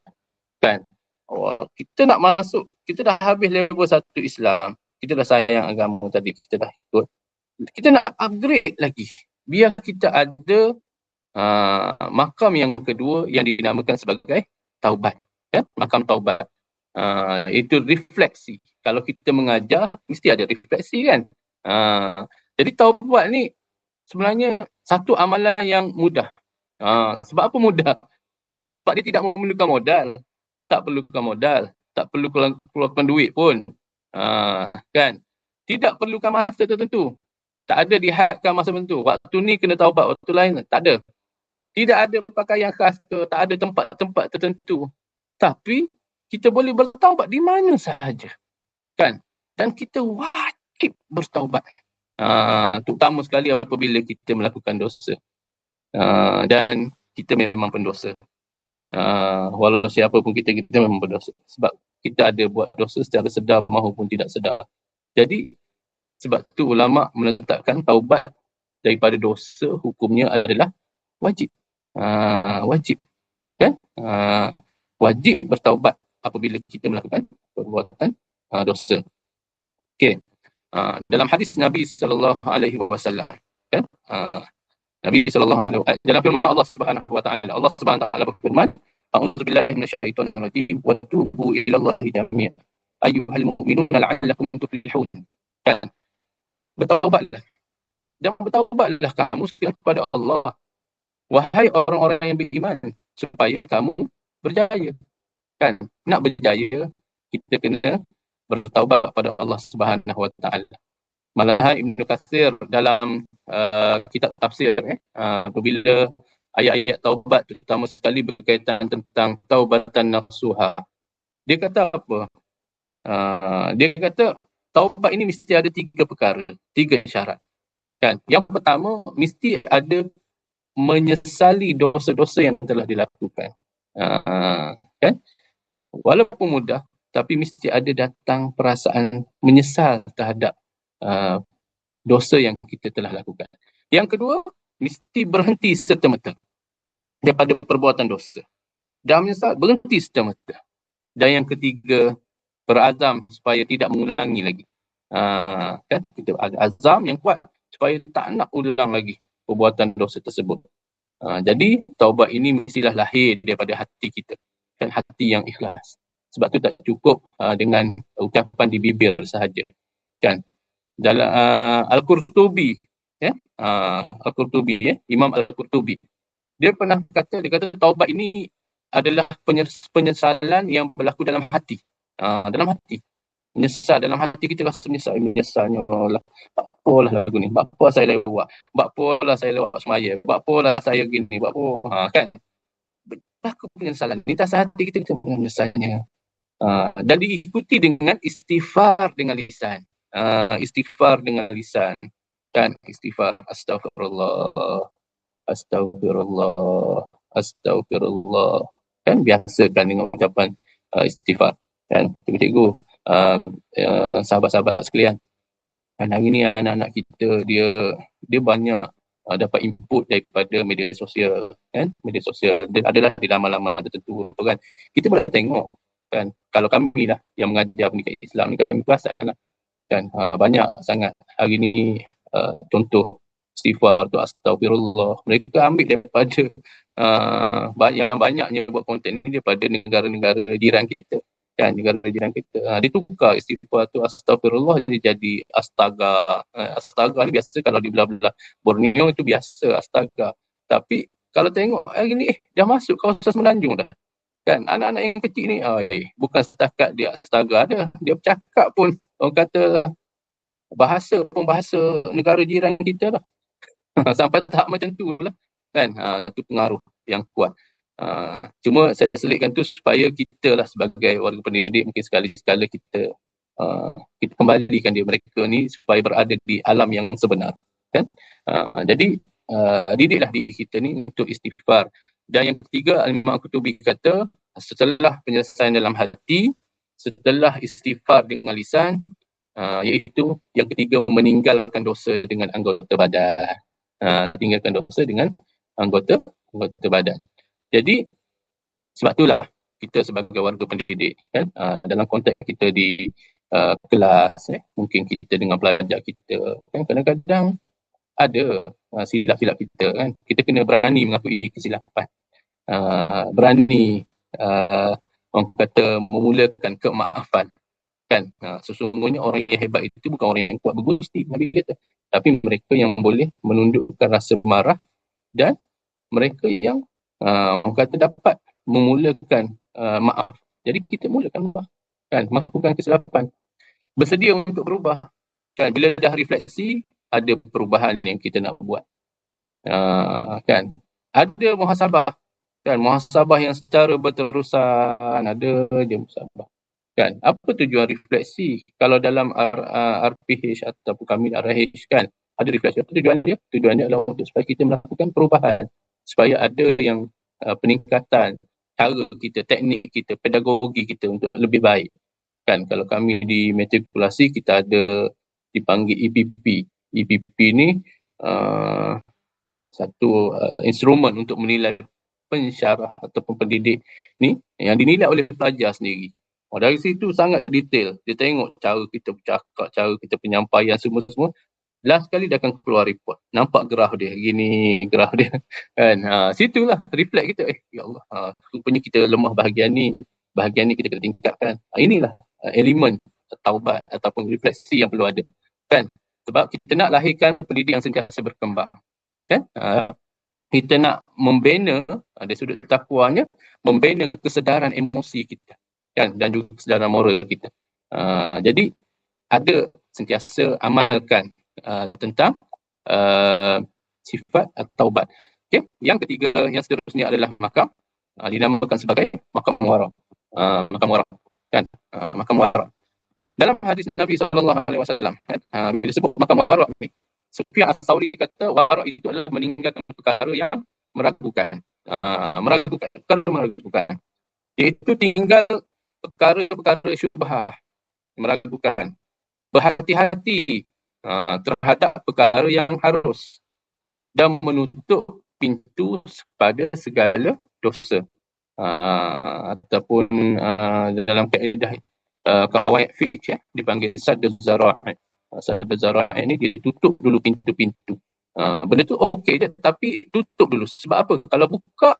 Kan? Kita nak masuk, kita dah habis level 1 Islam, kita dah sayang agama tadi, kita dah ikut. Kita nak upgrade lagi. Biar kita ada makam yang kedua yang dinamakan sebagai taubat. Ya? Makam taubat. Itu refleksi. Kalau kita mengajar, mesti ada refleksi kan. Jadi taubat ni sebenarnya satu amalan yang mudah. Sebab apa mudah? Sebab dia tidak memerlukan modal. Tak perlukan modal. Tak perlu keluarkan duit pun. Kan? Tidak perlukan masa tertentu. Tak ada dihadkan masa tertentu. Waktu ni kena taubat, waktu lain tak ada. Tidak ada pakaian khas ke, tak ada tempat-tempat tertentu. Tapi kita boleh bertaubat di mana sahaja. Kan? Dan kita wajib bertaubat. Terutama sekali apabila kita melakukan dosa. Dan kita memang pendosa. Walau siapa pun kita memang berdosa. Sebab kita ada buat dosa secara sedar maupun tidak sedar. Jadi sebab tu ulama meletakkan taubat daripada dosa hukumnya adalah wajib. Wajib. Kan? Wajib bertaubat apabila kita melakukan perbuatan dosa. Okey. Dalam hadis Nabi sallallahu alaihi wasallam, kan? Nabi sallallahu alaihi wasallam dalam firman Allah Subhanahu wa taala, Allah Subhanahu wa taala berfirman, a'udzubillahi minasyaitonir rajim wa tubu ilallahi jami'an ayyuhal mu'minuna la'allakum tuflihun. Kan? Bertaubatlah. Dan bertaubatlah kamu kepada Allah, wahai orang-orang yang beriman, supaya kamu berjaya. Kan? Nak berjaya, kita kena bertaubat kepada Allah Subhanahu wa taala. Malahan Ibnu Katsir dalam kitab tafsir apabila ayat-ayat taubat terutama sekali berkaitan tentang taubatan nasuha. Dia kata apa? Dia kata taubat ini mesti ada 3 perkara, 3 syarat. Kan? Yang pertama mesti ada menyesali dosa-dosa yang telah dilakukan. Kan? Walaupun mudah, tapi mesti ada datang perasaan menyesal terhadap dosa yang kita telah lakukan. Yang kedua, mesti berhenti serta-merta daripada perbuatan dosa. Dan menyesal, berhenti serta-merta. Dan yang ketiga, berazam supaya tidak mengulangi lagi. Kan? Kita ada azam yang kuat supaya tak nak ulang lagi perbuatan dosa tersebut. Jadi, taubat ini mestilah lahir daripada hati kita. Dan hati yang ikhlas. Sebab tu tak cukup dengan ucapan di bibir sahaja. Kan? Dalam Al-Qurtubi, Al-Qurtubi, Imam Al-Qurtubi, dia kata taubat ini adalah penyesalan yang berlaku dalam hati. Dalam hati. Menyesal dalam hati, kita rasa menyesalnya Allah. Bapalah lagu ni, bapa saya lewat. Bapalah saya lewat semaya. Bapalah saya gini, bapa. Kan? Berlaku penyesalan. Di atas hati kita menyesalnya. Dan diikuti dengan istighfar dengan lisan. Istighfar dengan lisan. Kan? Istighfar. Astaghfirullah. Astaghfirullah. Astaghfirullah. Kan? Biasakan dengan ucapan istighfar. Kan? Cikgu-cikgu, sahabat-sahabat sekalian. Kan hari ni anak-anak kita, dia banyak dapat input daripada media sosial. Kan? Media sosial. Dia adalah di laman-laman tertentu. Kan? Kita boleh tengok. Kan, kalau kami lah yang mengajar pendidikan Islam ni, kami perasan lah kan, banyak sangat hari ni contoh istighfar tu astagfirullah, mereka ambil daripada banyaknya buat konten ni daripada negara-negara jiran kita. Kan, negara jiran kita, dia tukar istighfar tu astagfirullah dia jadi astaga. Astaga ni biasa kalau di belah-belah Borneo itu biasa astaga, tapi kalau tengok hari ni dah masuk kawasan Semenanjung dah. Kan, anak-anak yang kecil ni, bukan setakat dia astaga dia bercakap pun, orang kata bahasa pun bahasa negara jiran kita lah. Sampai tahap macam tu lah kan. Itu pengaruh yang kuat. Cuma saya selitkan tu supaya kita lah sebagai warga pendidik mungkin sekali-sekala kita kembalikan dia mereka ni supaya berada di alam yang sebenar kan. Jadi didiklah diri kita ni untuk istighfar. Dan yang ketiga, Al-Imam Al-Qutubi kata setelah penyelesaian dalam hati, setelah istighfar dengan lisan, iaitu yang ketiga meninggalkan dosa dengan anggota badan. Tinggalkan dosa dengan anggota badan. Jadi sebab itulah kita sebagai warga pendidik kan, dalam konteks kita di kelas, mungkin kita dengan pelajar kita kan, kadang-kadang ada silap-silap kita kan. Kita kena berani mengakui kesilapan, berani orang kata memulakan kemaafan kan. Sesungguhnya orang yang hebat itu bukan orang yang kuat bergusti, Nabi kata, tapi mereka yang boleh menundukkan rasa marah dan mereka yang orang kata dapat memulakan maaf. Jadi kita mulakan maaf kan, melakukan kesilapan, bersedia untuk berubah kan. Bila dah refleksi, ada perubahan yang kita nak buat kan. Ada muhasabah kan, muhasabah yang secara berterusan, ada je muhasabah kan. Apa tujuan refleksi? Kalau dalam RPH ataupun kami RH kan, ada refleksi. Apa tujuan dia? Tujuan dia adalah untuk supaya kita melakukan perubahan, supaya ada yang peningkatan cara kita, teknik kita, pedagogi kita untuk lebih baik kan. Kalau kami di matrikulasi, kita ada dipanggil EPP. EPP ni satu instrumen untuk menilai pensyarah ataupun pendidik ni yang dinilai oleh pelajar sendiri. Dari situ sangat detail. Dia tengok cara kita bercakap, cara kita penyampaian, semua-semua. Last kali dia akan keluar report. Nampak graf dia, gini graf dia kan. Situlah reflect kita, ya Allah, rupanya kita lemah bahagian ni kita kena tingkatkan. Inilah elemen taubat ataupun refleksi yang perlu ada kan. Sebab kita nak lahirkan pendidik yang sentiasa berkembang kan. Kita nak membina dari sudut takwanya, membina kesedaran emosi kita kan, dan juga kesedaran moral kita. Jadi ada sentiasa amalkan tentang sifat taubat. Okay. Yang ketiga, yang seterusnya adalah makam, dinamakan sebagai makam muarah. Makam muarah kan, makam muarah. Dalam hadis Nabi SAW, bila sebut makam muarah ni, Sufyan Ats-Tsauri kata wara' itu adalah meninggalkan perkara yang meragukan. Meragukan. Iaitu tinggal perkara-perkara syubhah, meragukan. Berhati-hati terhadap perkara yang harus dan menutup pintu pada segala dosa. Ataupun dalam kaedah kawaid fiqh dipanggil sadd az-zara'i. Sadd az-zara'i ni dia tutup dulu pintu-pintu. Benda tu okey je, tapi tutup dulu. Sebab apa? Kalau buka,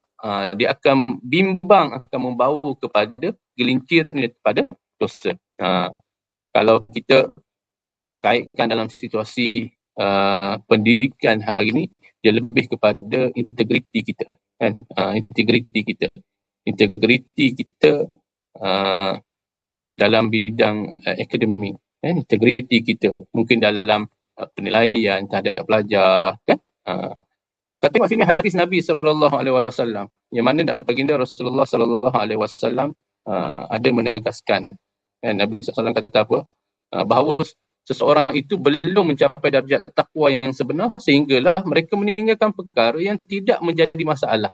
dia akan bimbang, akan membawa kepada gelincir kepada dosa. Kalau kita kaitkan dalam situasi pendidikan hari ini, dia lebih kepada integriti kita kan. Integriti kita dalam bidang akademik kan, integriti kita mungkin dalam penilaian terhadap pelajar kan. Kita tengok sini hadis Nabi SAW yang mana baginda Rasulullah SAW ada menegaskan kan, Nabi SAW kata apa, bahawa seseorang itu belum mencapai darjat takwa yang sebenar sehinggalah mereka meninggalkan perkara yang tidak menjadi masalah.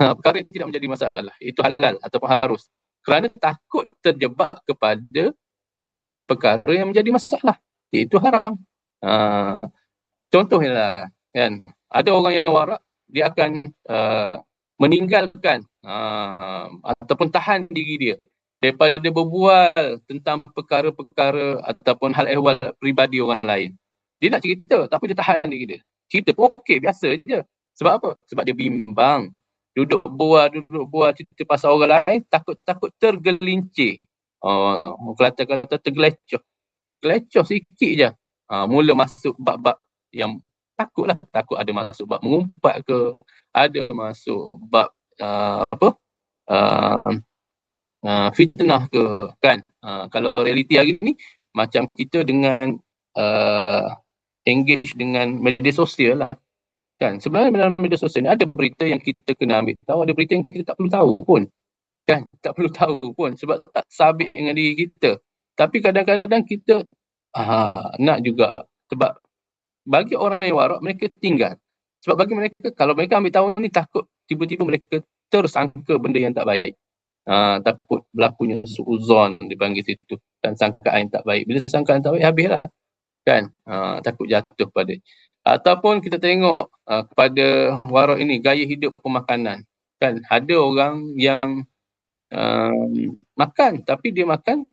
Perkara yang tidak menjadi masalah, itu halal ataupun harus, kerana takut terjebak kepada perkara yang menjadi masalah, iaitu haram. Contohnya kan, ada orang yang warak, dia akan meninggalkan ataupun tahan diri dia daripada berbual tentang perkara-perkara ataupun hal ehwal peribadi orang lain. Dia nak cerita tapi dia tahan diri dia. Cerita pun okey, biasa je. Sebab apa? Sebab dia bimbang. Duduk bual cerita pasal orang lain, takut tergelincir. Kelantan kata tergelecoh. Gelecoh sikit je. Mula masuk bab-bab yang takut ada masuk bab mengumpat ke, ada masuk bab fitnah ke kan. Kalau realiti hari ni macam kita dengan engage dengan media sosial lah. Kan, sebenarnya dalam media sosial ni ada berita yang kita kena ambil tahu, ada berita yang kita tak perlu tahu pun. Kan, tak perlu tahu pun sebab tak sabit dengan diri kita. Tapi kadang-kadang kita nak juga, sebab bagi orang yang warak, mereka tinggal. Sebab bagi mereka, kalau mereka ambil tahu ni, takut tiba-tiba mereka tersangka benda yang tak baik. Takut berlakunya suuzon dipanggil situ, dan sangkaan tak baik. Bila sangkaan tak baik, habislah. Kan, takut jatuh pada. Ataupun kita tengok kepada warak ini, gaya hidup pemakanan. Kan, ada orang yang makan, tapi dia makan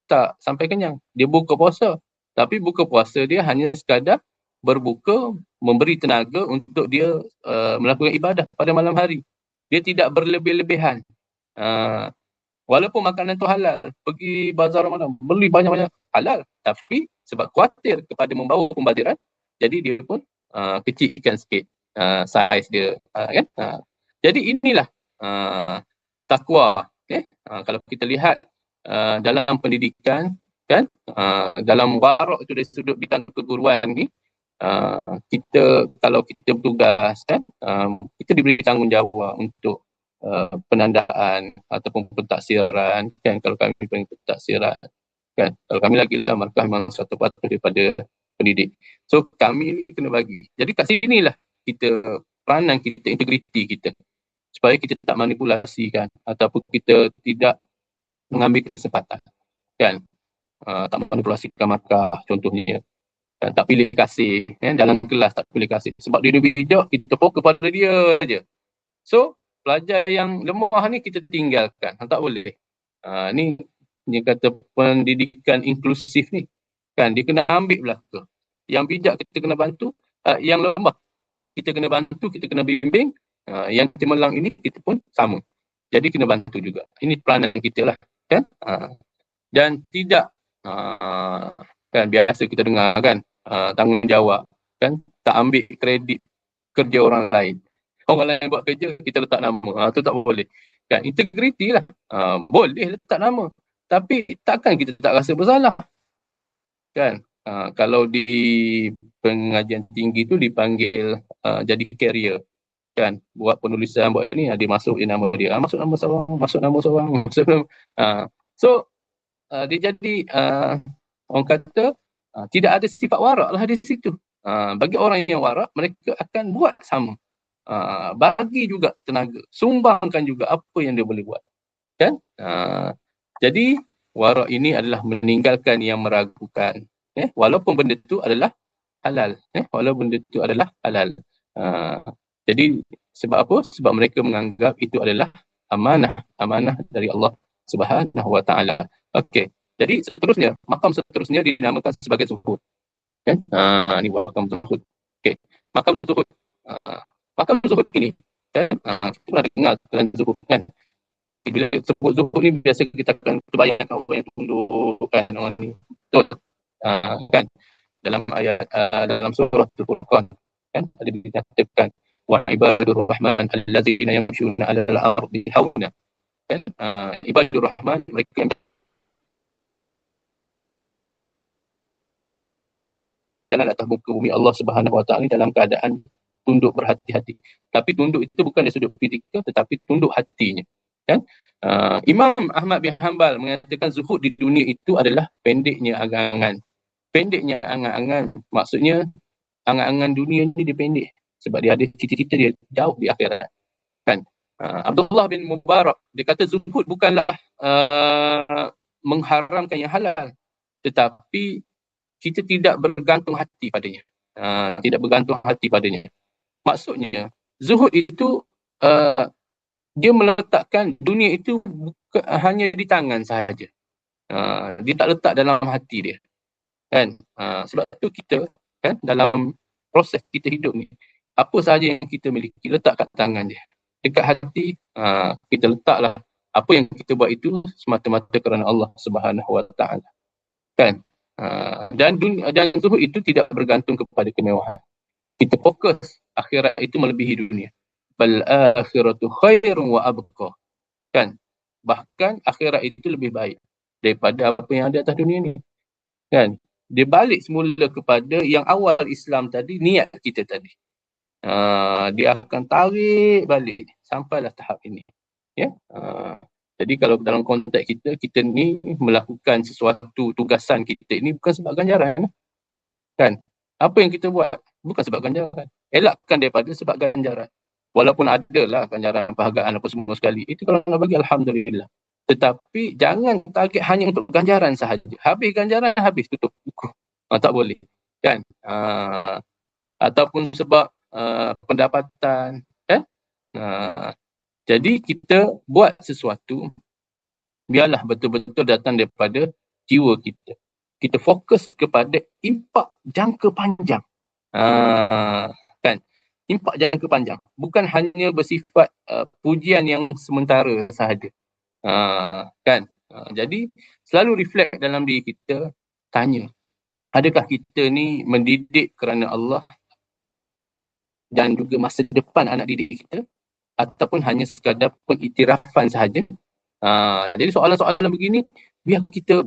tak sampai kenyang. Dia buka puasa, tapi buka puasa dia hanya sekadar berbuka, memberi tenaga untuk dia melakukan ibadah pada malam hari. Dia tidak berlebih-lebihan. Walaupun makanan tu halal, pergi bazar Ramadan, beli banyak-banyak halal, tapi sebab khawatir kepada membawa pembadiran, jadi dia pun kecilkan sikit saiz dia, kan? Jadi inilah takwa. Kalau kita lihat dalam pendidikan, kan, dalam warak itu dari sudut bidang keguruan ni, kita, kalau kita bertugas, kan, kita diberi tanggungjawab untuk penandaan ataupun pentaksiran, kan, kalau kami panggil pentaksiran, kan, kalau kami lagi lah markah memang satu patut daripada pendidik. So kami ni kena bagi. Jadi kat sinilah kita, peranan kita, integriti kita, supaya kita tak manipulasikan ataupun kita tidak mengambil kesempatan, kan, tak manipulasikan markah contohnya, kan, tak pilih kasih, kan, dalam kelas tak pilih kasih sebab dia bijak, kita fokus pada dia je. So pelajar yang lemah ni kita tinggalkan, tak boleh. Ni dia kata pendidikan inklusif ni, kan, dia kena ambil belaka. Yang bijak kita kena bantu, yang lemah kita kena bantu, kita kena bimbing, yang cemerlang ini kita pun sama. Jadi kena bantu juga. Ini peranan kita lah, kan. Dan tidak, kan, biasa kita dengar, kan, tanggungjawab, kan, tak ambil kredit kerja orang lain. Orang lain buat kerja, kita letak nama. Tu tak boleh. Kan, integriti lah. Boleh letak nama. Tapi takkan kita tak rasa bersalah. Kan, kalau di pengajian tinggi tu dipanggil jadi carrier. Kan, buat penulisan, buat ni, dia masuk nama dia. Masuk nama seorang, masuk nama seorang. So, dia jadi, orang kata, tidak ada sifat warak lah di situ. Bagi orang yang warak, mereka akan buat sama. Bagi juga tenaga, sumbangkan juga apa yang dia boleh buat, kan. Jadi warak ini adalah meninggalkan yang meragukan, walaupun benda itu adalah halal, walaupun benda itu adalah halal. Jadi sebab apa? Sebab mereka menganggap itu adalah amanah dari Allah Subhanahu Wa Taala. Okey, jadi seterusnya, makam seterusnya dinamakan sebagai zuhud, kan. Ini makam zuhud. Okey, makam zuhud. Makam zuhud ini, kan, kita pernah dengar dalam zuhud, kan. Bila sebut zuhud ni, biasa kita akan terbayangkan orang yang tunduk, kan, orang ni. Betul. Kan, dalam ayat, dalam surah Al-Furqan, kan, ada dikatakan, wa ibadur rahman allazina yamshuna 'alal ardi hauna. Kan, ibadur rahman, mereka yang jalan atas muka bumi Allah Subhanahu Wa Taala dalam keadaan tunduk berhati-hati. Tapi tunduk itu bukan dari sudut fizikal, tetapi tunduk hatinya, kan. Imam Ahmad bin Hanbal mengatakan zuhud di dunia itu adalah pendeknya angan-angan. Pendeknya angan-angan, maksudnya angan-angan dunia ni dia pendek sebab dia ada cita-cita dia jauh di akhirat, kan. Abdullah bin Mubarak, dia kata zuhud bukanlah mengharamkan yang halal, tetapi kita tidak bergantung hati padanya. Tidak bergantung hati padanya. Maksudnya, zuhud itu dia meletakkan dunia itu bukan hanya di tangan sahaja. Dia tak letak dalam hati dia, kan. Sebab tu kita, kan, dalam proses kita hidup ni, apa sahaja yang kita miliki letak kat tangan dia. Dekat hati, kita letaklah apa yang kita buat itu semata-mata kerana Allah Subhanahu Wa Taala, kan. Dan zuhud itu tidak bergantung kepada kemewahan. Kita fokus akhirat itu melebihi dunia. Bal akhiratu khairun wa abqa, kan. Bahkan akhirat itu lebih baik daripada apa yang ada atas dunia ni, kan. dia balik semula kepada yang awal Islam tadi, niat kita tadi. Dia akan tarik balik sampailah tahap ini. Ya. Jadi kalau dalam konteks kita ni melakukan sesuatu tugasan kita ini bukan sebab ganjaran. Kan? Apa yang kita buat bukan sebab ganjaran. Elakkan daripada sebab ganjaran. Walaupun adalah ganjaran, penghargaan apa semua sekali. Itu kalau nak bagi, alhamdulillah. Tetapi jangan target hanya untuk ganjaran sahaja. Habis ganjaran, habis tutup buku. Tak boleh. Kan? Ataupun sebab pendapatan. Kan? Jadi kita buat sesuatu, biarlah betul-betul datang daripada jiwa kita. Kita fokus kepada impak jangka panjang. Kan? Impak jangka panjang. Bukan hanya bersifat pujian yang sementara sahaja. Kan? Jadi selalu reflect dalam diri kita, tanya, adakah kita ni mendidik kerana Allah dan juga masa depan anak didik kita, ataupun hanya sekadar pengiktirafan sahaja? Jadi soalan-soalan begini biar kita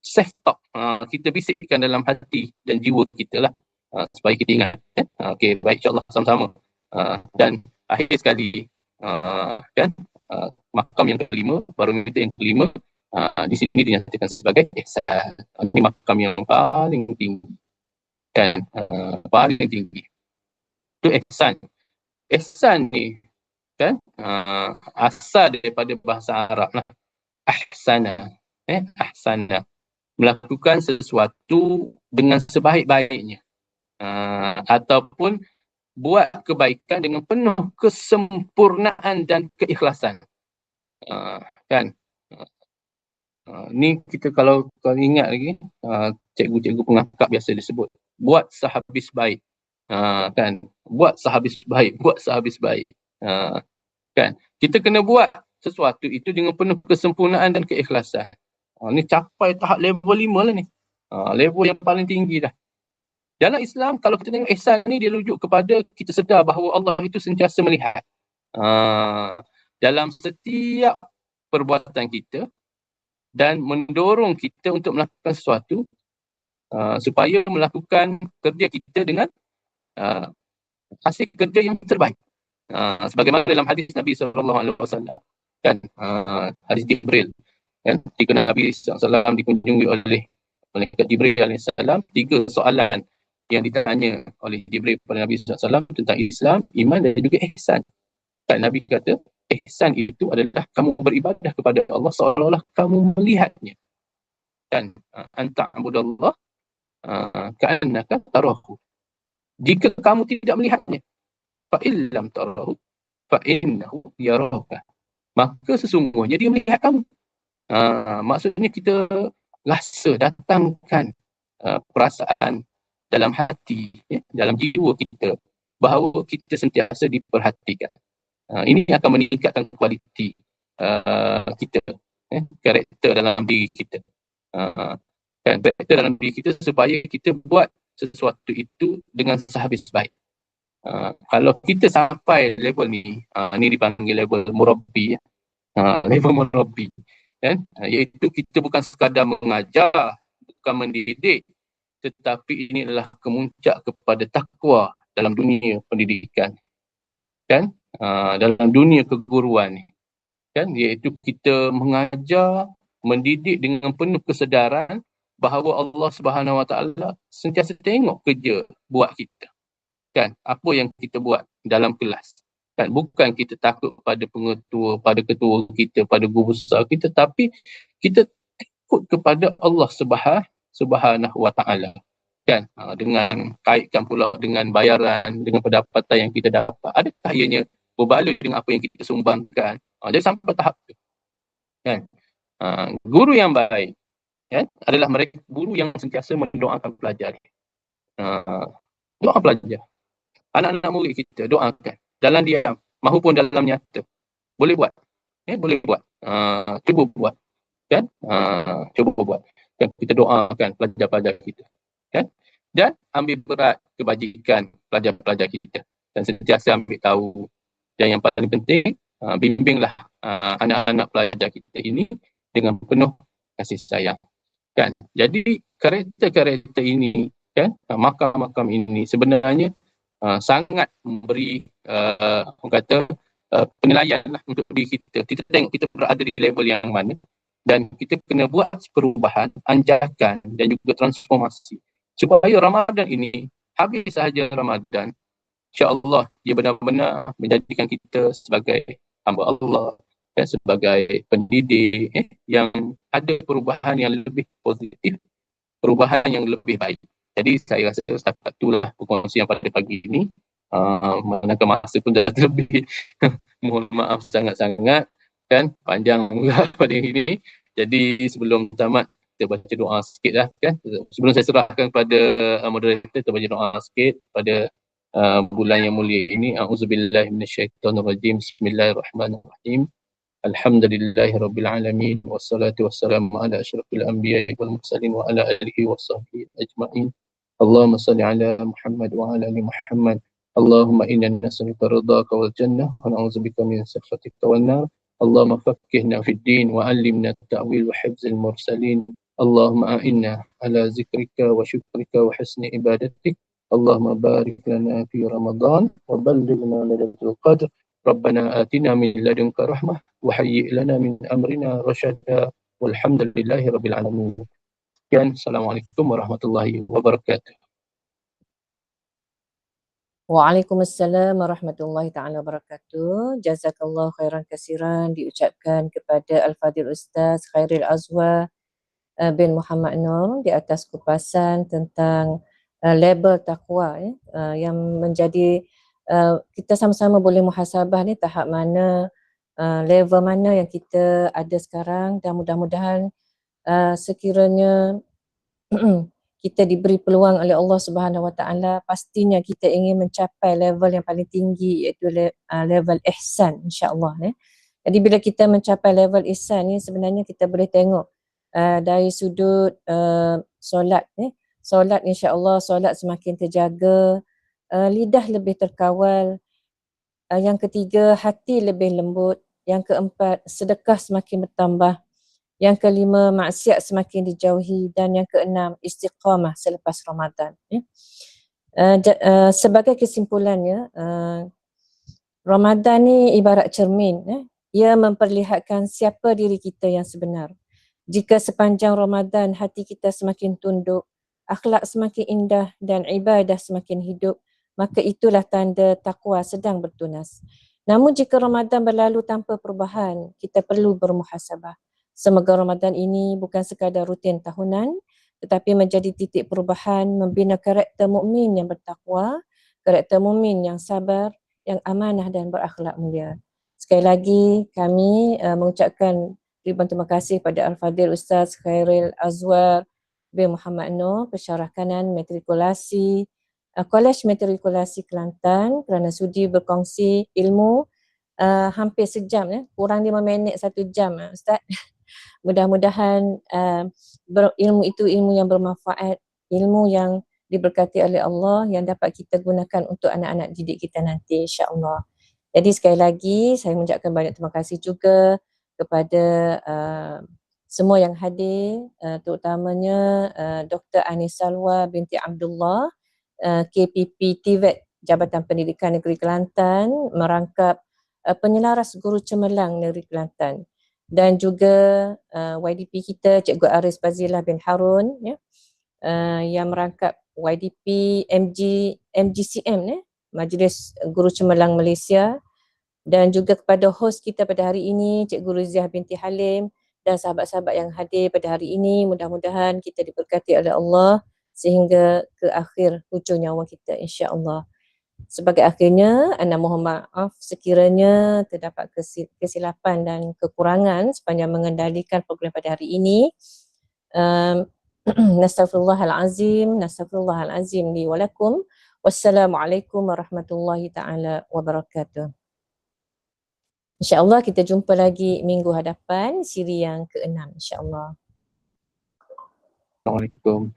self-talk, kita bisikkan dalam hati dan jiwa kita lah, supaya kita ingat. Okey, baik, insyaAllah sama-sama. Dan akhir sekali, kan, makam yang kelima, baru kita yang kelima, di sini dinyatakan sebagai ihsan. Ini makam yang paling tinggi. Kan, paling tinggi. Itu ihsan. Ihsan ni, kan, asal daripada bahasa Arab lah. Ahsana. Ahsana. Melakukan sesuatu dengan sebaik-baiknya. Ataupun buat kebaikan dengan penuh kesempurnaan dan keikhlasan. Kan? Ni kita kalau ingat lagi, cikgu-cikgu pengakap biasa disebut, buat sehabis baik. Kan? Buat sehabis baik, buat sehabis baik. Kan? Kita kena buat sesuatu itu dengan penuh kesempurnaan dan keikhlasan. Ni capai tahap level 5 lah ni. Level yang paling tinggi dah. Dalam Islam, kalau kita tengok ihsan ni, dia rujuk kepada kita sedar bahawa Allah itu sentiasa melihat dalam setiap perbuatan kita dan mendorong kita untuk melakukan sesuatu supaya melakukan kerja kita dengan hasil kerja yang terbaik. Sebagaimana dalam hadis Nabi SAW, kan, hadis Jibril, kan, ketika Nabi SAW dikunjungi oleh malaikat Jibril AS, 3 soalan yang ditanya oleh Jibril kepada Nabi SAW tentang Islam, iman dan juga ihsan. Kan, Nabi kata, ihsan itu adalah kamu beribadah kepada Allah seolah-olah kamu melihatnya. Kan, anta'budallah ka'annaka tarahu. Jika kamu tidak melihatnya, fa'illam tarahu fa'innahu yaraka. Maka sesungguhnya dia melihat kamu. Maksudnya kita rasa, datangkan perasaan dalam hati, dalam jiwa kita, bahawa kita sentiasa diperhatikan. Ini akan meningkatkan kualiti kita, karakter dalam diri kita. Karakter dalam diri kita supaya kita buat sesuatu itu dengan sehabis baik. Kalau kita sampai level ni, ni dipanggil level murabbi, level murabbi, kan? Iaitu kita bukan sekadar mengajar, bukan mendidik, tetapi ini adalah kemuncak kepada takwa dalam dunia pendidikan, kan? Dalam dunia keguruan, kan? Iaitu kita mengajar, mendidik dengan penuh kesedaran bahawa Allah Subhanahu Wa Taala sentiasa tengok kerja buat kita, kan? Apa yang kita buat dalam kelas, kan? Bukan kita takut pada pengetua, pada ketua kita, pada guru besar kita, tapi kita takut kepada Allah Subhanahu Wa Taala, kan? Dengan kaitkan pula dengan bayaran, dengan pendapatan yang kita dapat, adakah ianya berbaloi dengan apa yang kita sumbangkan? Jadi sampai tahap tu, kan? Guru yang baik, kan, adalah mereka guru yang sentiasa mendoakan pelajar. Doa pelajar, anak-anak murid kita doakan dalam diam maupun dalam nyata. Boleh buat, boleh buat. Cuba buat, kan? Cuba buat. Dan kita doakan pelajar-pelajar kita, kan? Dan ambil berat kebajikan pelajar-pelajar kita dan sentiasa ambil tahu. Dan yang paling penting, bimbinglah anak-anak pelajar kita ini dengan penuh kasih sayang. kan. Jadi karakter-karakter ini kan, makam-makam ini sebenarnya sangat memberi orang kata penilaian lah untuk diri kita. Kita tengok kita berada di level yang mana dan kita kena buat perubahan, anjakan dan juga transformasi supaya Ramadan ini habis sahaja Ramadan, insya-Allah dia benar-benar menjadikan kita sebagai hamba Allah dan sebagai pendidik yang ada perubahan yang lebih positif, perubahan yang lebih baik. Jadi saya rasa setakat itulah perkongsian pada pagi ini. Manakah masa pun dah lebih. Mohon maaf sangat-sangat kan, panjang pula pada ini. Jadi sebelum tamat kita baca doa sikit lah kan. Sebelum saya serahkan kepada moderator, kita baca doa sikit pada bulan yang mulia ini. A'udzubillahi minasyaitonirrajim. Bismillahirrahmanirrahim. Alhamdulillahirabbil alamin wassalatu wassalamu ala asyrafil anbiya'i wal mursalin wa ala alihi washabbihi ajmain. Allahumma shalli ala Muhammad wa ala ali Muhammad. Allahumma inna nas'aluka ridhaka wal jannah wa na'udzubika min sakhatika wan nar. Allahumma faqqihna fid din wa 'allimna at-ta'wil wa hifdzal mursalin. Allahumma a'inna ala zikrika wa syukrika wa husni ibadatik. Allahumma barik lana fi Ramadan wa ballighna lailatul qadr. Rabbana atina min ladunka rahmah wa hayyi' lana min amrina rasyada walhamdulillahi rabbil alamin. Sekian, assalamualaikum warahmatullahi wabarakatuh. Waalaikumsalam warahmatullahi taala wabarakatuh. Jazakallahu khairan kasiran diucapkan kepada Al-Fadhil Ustaz Khairil Azwar bin Muhammad Nur di atas kupasan tentang label takwa yang menjadi kita sama-sama boleh muhasabah ni tahap mana, level mana yang kita ada sekarang, dan mudah-mudahan sekiranya kita diberi peluang oleh Allah Subhanahu Wa Taala, pastinya kita ingin mencapai level yang paling tinggi, iaitu level ihsan, insya-Allah. Jadi bila kita mencapai level ihsan ni, sebenarnya kita boleh tengok dari sudut solat. Solat, insya-Allah solat semakin terjaga, lidah lebih terkawal, yang ketiga hati lebih lembut, yang keempat sedekah semakin bertambah, yang kelima maksiat semakin dijauhi, dan yang keenam istiqamah selepas Ramadan. Sebagai kesimpulannya, Ramadan ni ibarat cermin. Ia memperlihatkan siapa diri kita yang sebenar. Jika sepanjang Ramadan hati kita semakin tunduk, akhlak semakin indah dan ibadah semakin hidup, maka itulah tanda takwa sedang bertunas. Namun jika Ramadan berlalu tanpa perubahan, kita perlu bermuhasabah. Semoga Ramadan ini bukan sekadar rutin tahunan, tetapi menjadi titik perubahan, membina karakter mukmin yang bertakwa, karakter mukmin yang sabar, yang amanah dan berakhlak mulia. Sekali lagi kami mengucapkan ribuan terima kasih pada Al-Fadhil Ustaz Khairil Azwar bin Muhammad Nur, Pensyarah Kanan Matrikulasi Kolej Matrikulasi Kelantan, kerana sudi berkongsi ilmu hampir sejam, kurang 5 minit 1 jam, Ustaz. Mudah-mudahan ilmu itu ilmu yang bermanfaat, ilmu yang diberkati oleh Allah, yang dapat kita gunakan untuk anak-anak didik kita nanti, insya-Allah. Jadi sekali lagi saya mengucapkan banyak terima kasih juga kepada semua yang hadir, terutamanya Dr. Anis Salwa binti Abdullah, KPP TVET Jabatan Pendidikan Negeri Kelantan, merangkap penyelaras guru cemerlang Negeri Kelantan, dan juga YDP kita Cikgu Aris Bazilah bin Harun yang merangkap YDP MGCM Majlis Guru Cemerlang Malaysia, dan juga kepada hos kita pada hari ini Cikgu Ruziah binti Halim dan sahabat-sahabat yang hadir pada hari ini. Mudah-mudahan kita diberkati oleh Allah sehingga ke akhir hujung nyawa kita, insya-Allah. Sebagai akhirnya, anda mohon maaf sekiranya terdapat kesilapan dan kekurangan sepanjang mengendalikan program pada hari ini. Nastaghfirullahalazim li wa lakum. Wassalamualaikum warahmatullahi taala wabarakatuh. InsyaAllah kita jumpa lagi minggu hadapan, siri yang ke-6, insyaAllah. Assalamualaikum.